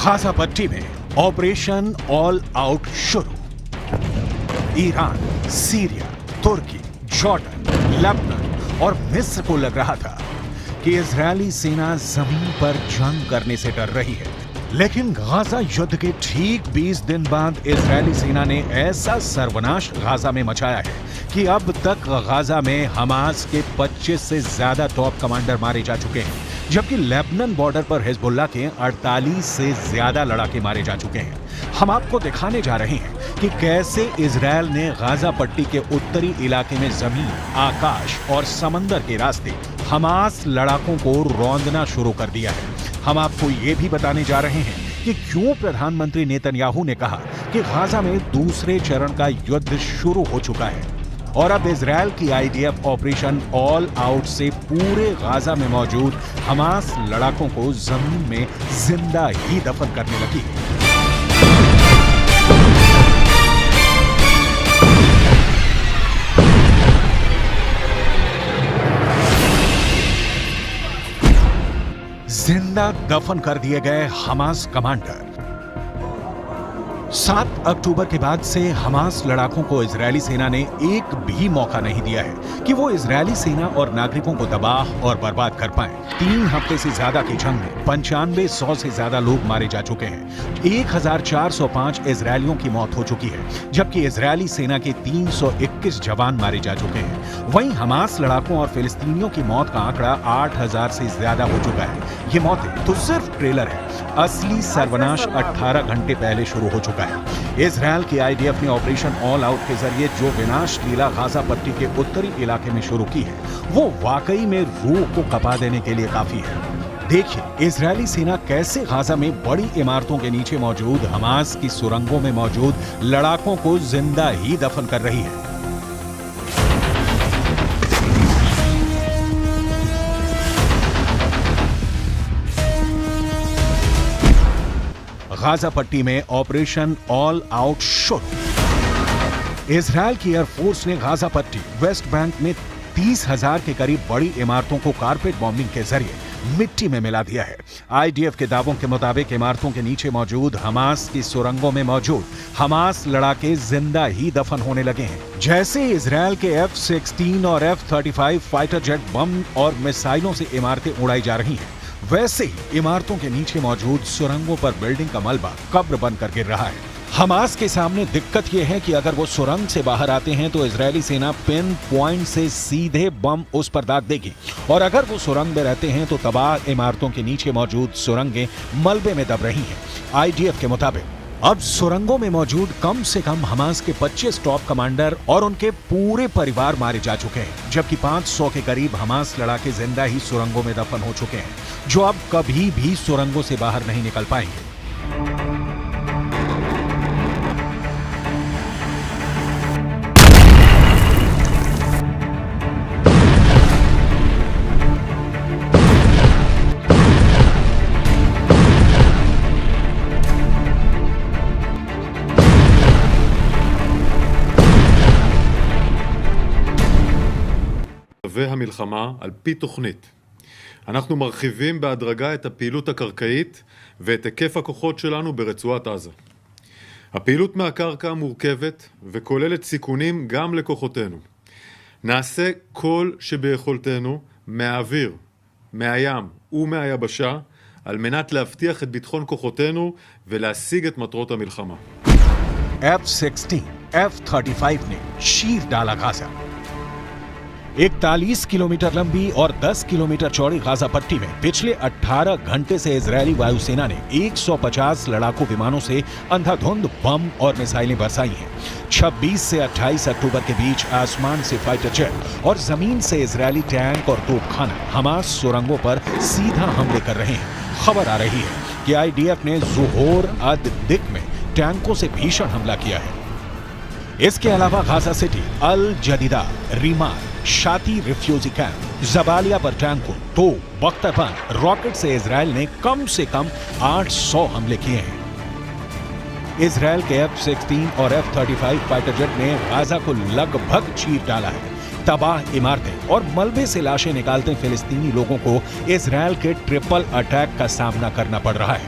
Gaza पट्टी में operation all out शुरू। ईरान, सीरिया, तुर्की, जॉर्डन, लेबनान और मिस्र को लग रहा था कि इजरायली सेना जमीन पर जंग करने से डर रही है, लेकिन गाजा युद्ध के ठीक 20 दिन बाद इजरायली सेना ने ऐसा सर्वनाश गाजा में मचाया है कि अब तक गाजा में हमास के 25 से ज्यादा टॉप कमांडर मारे जा चुके हैं, जबकि लेबनान बॉर्डर पर हिजबुल्लाह के 48 से ज्यादा लड़ाके मारे जा चुके हैं। हम आपको दिखाने जा रहे हैं कि कैसे इजरायल ने गाजा पट्टी के उत्तरी इलाके में जमीन, आकाश और समंदर के रास्ते हमास लड़ाकों को रौंदना शुरू कर दिया है। हम आपको ये भी बताने जा रहे हैं कि क्यों प्रधानमंत्री नेतन्याहू ने कहा कि गाजा में दूसरे चरण का युद्ध शुरू हो चुका है और अब इजरायल की आईडीएफ ऑपरेशन ऑल आउट से पूरे गाजा में मौजूद हमास लड़ाकों को जमीन में जिंदा ही दफन करने लगी है। जिंदा दफन कर दिए गए हमास कमांडर। 7 अक्टूबर के बाद से हमास लड़ाकों को इजरायली सेना ने एक भी मौका नहीं दिया है कि वो इजरायली सेना और नागरिकों को तबाह और बर्बाद कर पाएं। 3 हफ्ते से ज्यादा की जंग में 9500 से ज्यादा लोग मारे जा चुके हैं। 1405 इजरायलियों की मौत हो चुकी है, जबकि इजरायली सेना के 321 जवान मारे जा चुके हैं। वहीं हमास लड़ाकों और फिलिस्तीनियों की मौत का आंकड़ा 8000 से ज्यादा हो चुका है। ये मौतें तो सिर्फ ट्रेलर है, असली सर्वनाश 18 घंटे पहले शुरू हो चुका है। इजरायल की आईडीएफ ने ऑपरेशन ऑल आउट के जरिए जो विनाश लीला गाजा पट्टी के उत्तरी इलाके में शुरू की है, वो वाकई में रूह को कपा देने के लिए काफी है। देखिए इजरायली सेना कैसे गाजा में बड़ी इमारतों के नीचे मौजूद हमास की सुरंगों में मौजूद लड़ाकों को जिंदा ही दफन कर रही है। गाजा पट्टी में ऑपरेशन ऑल आउट शुरू। इजरायल की एयरफोर्स ने गाजा पट्टी, वेस्ट बैंक में 30,000 के करीब बड़ी इमारतों को कारपेट बॉम्बिंग के जरिए मिट्टी में मिला दिया है। आईडीएफ के दावों के मुताबिक इमारतों के नीचे मौजूद हमास की सुरंगों में मौजूद हमास लड़ाके जिंदा ही दफन होने लगे हैं। जैसे इजरायल के F-16 और F-35 फाइटर जेट बम और मिसाइलों से इमारतें उड़ाई जा रही हैं, वैसे ही इमारतों के नीचे मौजूद सुरंगों पर बिल्डिंग का मलबा कब्र बनकर गिर रहा है। हमास के सामने दिक्कत यह है कि अगर वो सुरंग से बाहर आते हैं तो इजरायली सेना पिन पॉइंट से सीधे बम उस पर दाग देगी, और अगर वो सुरंग में रहते हैं तो तबाह इमारतों के नीचे मौजूद सुरंगें मलबे में दब रही हैं। आईडीएफ के मुताबिक अब सुरंगों में मौजूद कम से कम हमास के 25 टॉप कमांडर और उनके पूरे परिवार मारे जा चुके हैं, जबकि 500 के करीब हमास लड़ाके जिंदा ही सुरंगों में दफन हो चुके हैं, जो अब कभी भी सुरंगों से बाहर नहीं निकल पाएंगे। והמלחמה על פי תוכנית. אנחנו מרחיבים בהדרגה את הפעילות הקרקעית ואת היקף הכוחות שלנו ברצועת עזה. הפעילות מהקרקע מורכבת וכוללת סיכונים גם לכוחותינו. נעשה כל שביכולתנו מהאוויר, מהים ומהיבשה על מנת להבטיח את ביטחון כוחותינו ולהשיג את מטרות המלחמה. F-16, F-35 ने चीर डाला गाजा। 41 किलोमीटर लंबी और 10 किलोमीटर चौड़ी गाजा पट्टी में पिछले 18 घंटे से इजरायली वायुसेना ने 150 लड़ाकू विमानों से अंधाधुंध बम और मिसाइलें बरसाई हैं। 26 से 28 अक्टूबर के बीच आसमान से फाइटर जेट और जमीन से इजरायली टैंक और तोपखाना हमास सुरंगों पर सीधा हमले कर रहे हैं। खबर आ रही है कि आईडीएफ ने ज़ोहोर अद-दिक में टैंकों से भीषण हमला किया है। इसके अलावा गाजा सिटी, अल जदीदा, रीमाल, शाती रिफ्यूजी कैंप, जबालिया पर टैंकों, तोप, बख्तरबंद, रॉकेट से इजरायल ने कम से कम 800 हमले किए हैं। इजरायल के F-16 और F-35 फाइटर जेट ने गाजा को लगभग चीर डाला है। तबाह इमारतें और मलबे से लाशें निकालते फिलिस्तीनी लोगों को इजरायल के ट्रिपल अटैक का सामना करना पड़ रहा है।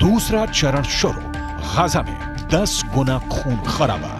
दूसरा चरण शुरू, गाजा में 10 गुना खून खराबा।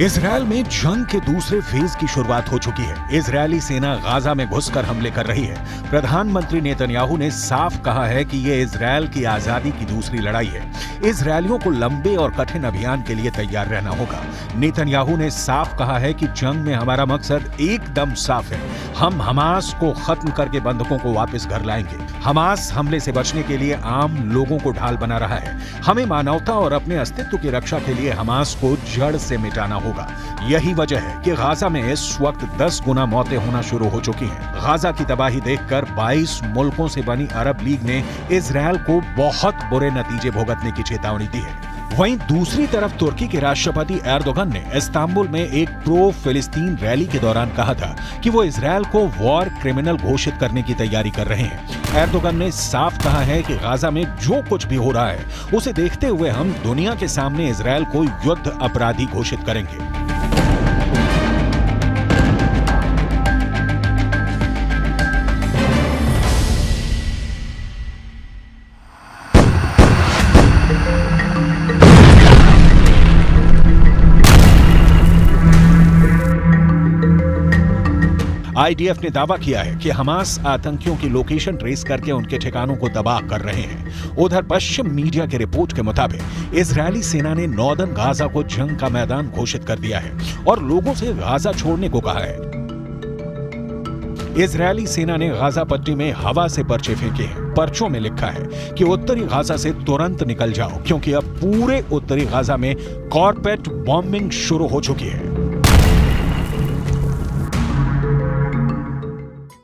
इजरायल में जंग के दूसरे फेज की शुरुआत हो चुकी है। इजरायली सेना गाजा में घुसकर हमले कर रही है। प्रधानमंत्री नेतन्याहू ने साफ कहा है कि यह इजरायल की आजादी की दूसरी लड़ाई है। इजरायलियों को लंबे और कठिन अभियान के लिए तैयार रहना होगा। नेतन्याहू ने साफ कहा है कि जंग में हमारा मकसद एकदम साफ है। हम हमास को खत्म करके बंधकों को वापस घर लाएंगे। हमास हमले से बचने के लिए आम लोगों को ढाल बना रहा है। हमें मानवता और अपने अस्तित्व की रक्षा के लिए हमास को जड़ से मिटाना होगा। यही वजह है कि गाजा में इस वक्त 10 गुना मौतें होना शुरू हो चुकी हैं। गाजा की तबाही देखकर 22 मुल्कों से बनी अरब लीग ने इजरायल को बहुत बुरे नतीजे भुगतने की चेतावनी दी है। वहीं दूसरी तरफ तुर्की के राष्ट्रपति एर्दोगन ने इस्तांबुल में एक प्रो फिलिस्तीन रैली के दौरान कहा था कि वो इजरायल को वॉर क्रिमिनल घोषित करने की तैयारी कर रहे हैं। एर्दोगन ने साफ कहा है कि गाजा में जो कुछ भी हो रहा है उसे देखते हुए हम दुनिया के सामने इजरायल को युद्ध अपराधी घोषित करेंगे। आईडीएफ ने दावा किया है कि हमास आतंकियों की लोकेशन ट्रेस करके उनके ठिकानों को तबाह कर रहे हैं। उधर पश्चिम मीडिया की रिपोर्ट के मुताबिक इजरायली सेना ने नॉर्दर्न गाजा को जंग का मैदान घोषित कर दिया है और लोगों से गाजा छोड़ने को कहा है। इजरायली सेना ने गाजा पट्टी में हवा से पर्चे फेंके हैं। पर्चों में लिखा है कि उत्तरी गाजा से तुरंत निकल जाओ, क्योंकि अब पूरे उत्तरी गाजा में कॉर्पेट बॉम्बिंग शुरू हो चुकी है।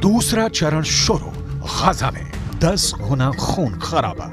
दूसरा चरण शुरू, गाजा में 10 गुना खून खराबा।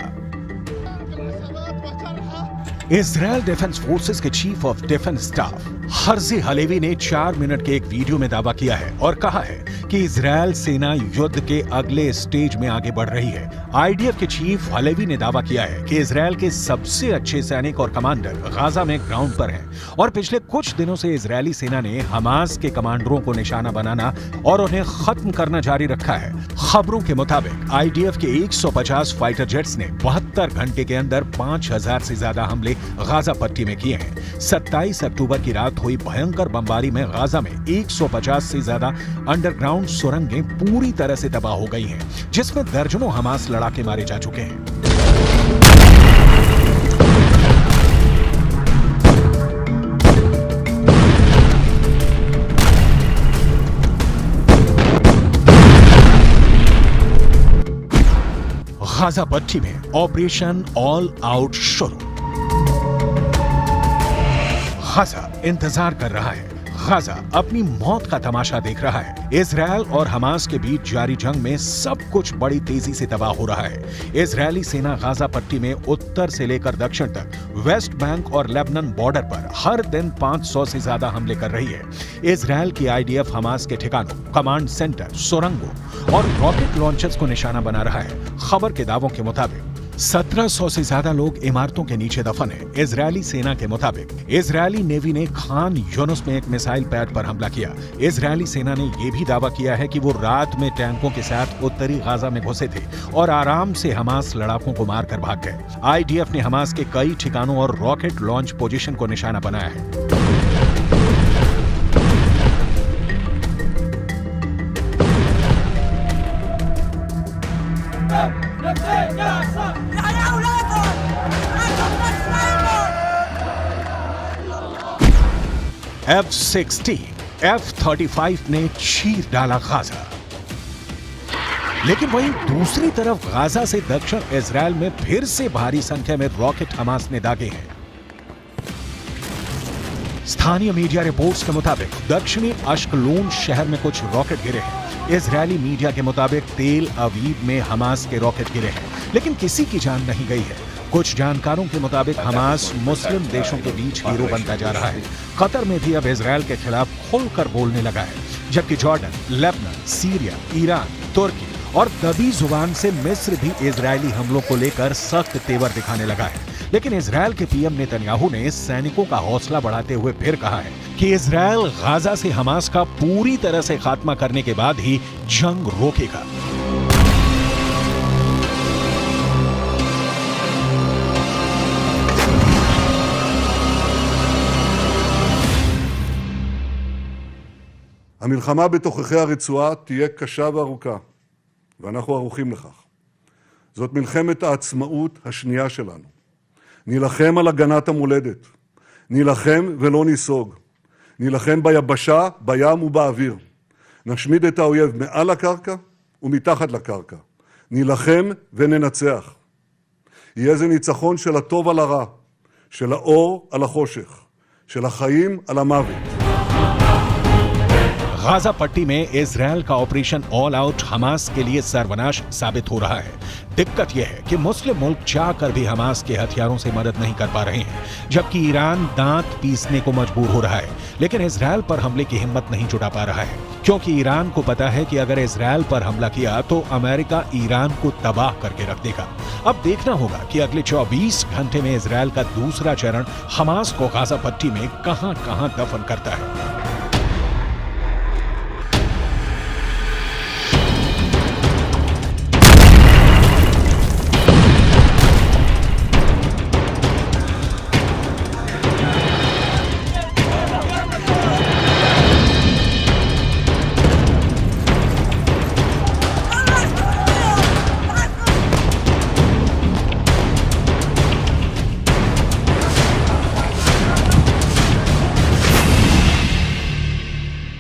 इजरायल डिफेंस फोर्सेस के chief of defence staff Herzi Halevi ने 4 मिनट के एक वीडियो में दावा किया है और कहा है कि इजरायल सेना युद्ध के अगले स्टेज में आगे बढ़ रही है। आईडीएफ के चीफ हलेवी ने दावा किया है कि इजरायल के सबसे अच्छे सैनिक और कमांडर गाजा में ग्राउंड पर हैं और पिछले कुछ दिनों से इजरायली सेना ने हमास के कमांडरों को निशाना बनाना और उन्हें खत्म करना जारी रखा है। खबरों के मुताबिक आईडीएफ के 150 फाइटर जेट्स ने 72 घंटे के अंदर 5000 से ज्यादा हमले गाजा पट्टी में किए हैं। 27 अक्टूबर की रात हुई भयंकर बमबारी में गाजा में 150 से ज्यादा अंडरग्राउंड सुरंगें पूरी तरह से तबाह हो गई हैं, जिसमें दर्जनों हमास लड़ाके मारे जा चुके हैं। गाजा पट्टी में ऑपरेशन ऑल आउट शुरू। गाजा इंतजार कर रहा है। गाजा अपनी मौत का तमाशा देख रहा है। इजरायल और हमास के बीच जारी जंग में सब कुछ बड़ी तेजी से तबाह हो रहा है। इजरायली सेना गाजा पट्टी में उत्तर से लेकर दक्षिण तक वेस्ट बैंक और लेबनान बॉर्डर पर हर दिन 500 से ज्यादा हमले कर रही है। इजरायल की आईडीएफ हमास के ठिकानों, कमांड सेंटर, सुरंगों और रॉकेट लॉन्चर्स को निशाना बना रहा है। खबर के दावों के मुताबिक 1700 से ज्यादा लोग इमारतों के नीचे दफन हैं। इजरायली सेना के मुताबिक इजरायली नेवी ने खान यूनुस में एक मिसाइल पैड पर हमला किया। इजरायली सेना ने यह भी दावा किया है कि वो रात में टैंकों के साथ उत्तरी गाजा में घुसे थे और आराम से हमास लड़ाकों को मारकर भाग गए। आईडीएफ ने हमास के कई ठिकानों और रॉकेट लॉन्च पोजीशन को निशाना बनाया है। F-16, F-35 ने चीर डाला गाजा। लेकिन वहीं दूसरी तरफ गाजा से दक्षिण इजराइल में फिर से भारी संख्या में रॉकेट हमास ने दागे हैं। स्थानीय मीडिया रिपोर्ट्स के मुताबिक दक्षिणी अश्कलोन शहर में कुछ रॉकेट गिरे हैं। इजरायली मीडिया के मुताबिक तेल अवीव में हमास के रॉकेट गिरे हैं, लेकिन किसी की जान नहीं गई है। कुछ जानकारों के मुताबिक हमास मुस्लिम देशों के बीच हीरो बनता जा रहा है। कतर में भी अब इजरायल के खिलाफ खुलकर बोलने लगा है, जबकि जॉर्डन, लेबनान, सीरिया, ईरान, तुर्की और दबी जुबान से मिस्र भी इजरायली हमलों को लेकर सख्त तेवर दिखाने लगा है। लेकिन इजरायल के पीएम नेतन्याहू ने सैनिकों का हौसला बढ़ाते हुए फिर कहा है कि इजरायल गाजा से हमास का पूरी तरह से खात्मा करने के बाद ही जंग रोकेगा। המלחמה בתוככי הרצועה תהיה קשה וארוכה, ואנחנו ערוכים לכך. זאת מלחמת העצמאות השנייה שלנו. נילחם על הגנת המולדת. נילחם ולא ניסוג. נילחם ביבשה, בים ובאוויר. נשמיד את האויב מעל הקרקע ומתחת לקרקע. נילחם וננצח. יהיה זה ניצחון של הטוב על הרע, של האור על החושך, של החיים על המוות. गाजा पट्टी में इजरायल का ऑपरेशन ऑल आउट हमास के लिए सर्वनाश साबित हो रहा है। दिक्कत यह है कि मुस्लिम मुल्क चाहकर भी हमास के हथियारों से मदद नहीं कर पा रहे हैं, जबकि ईरान दांत पीसने को मजबूर हो रहा है, लेकिन इजरायल पर हमले की हिम्मत नहीं जुटा पा रहा है, क्योंकि ईरान को पता है कि अगर इजरायल पर हमला किया तो अमेरिका ईरान को तबाह करके रख देगा। अब देखना होगा कि अगले 24 घंटे में इजरायल का दूसरा चरण हमास को गाजा पट्टी में कहां-कहां दफन करता है।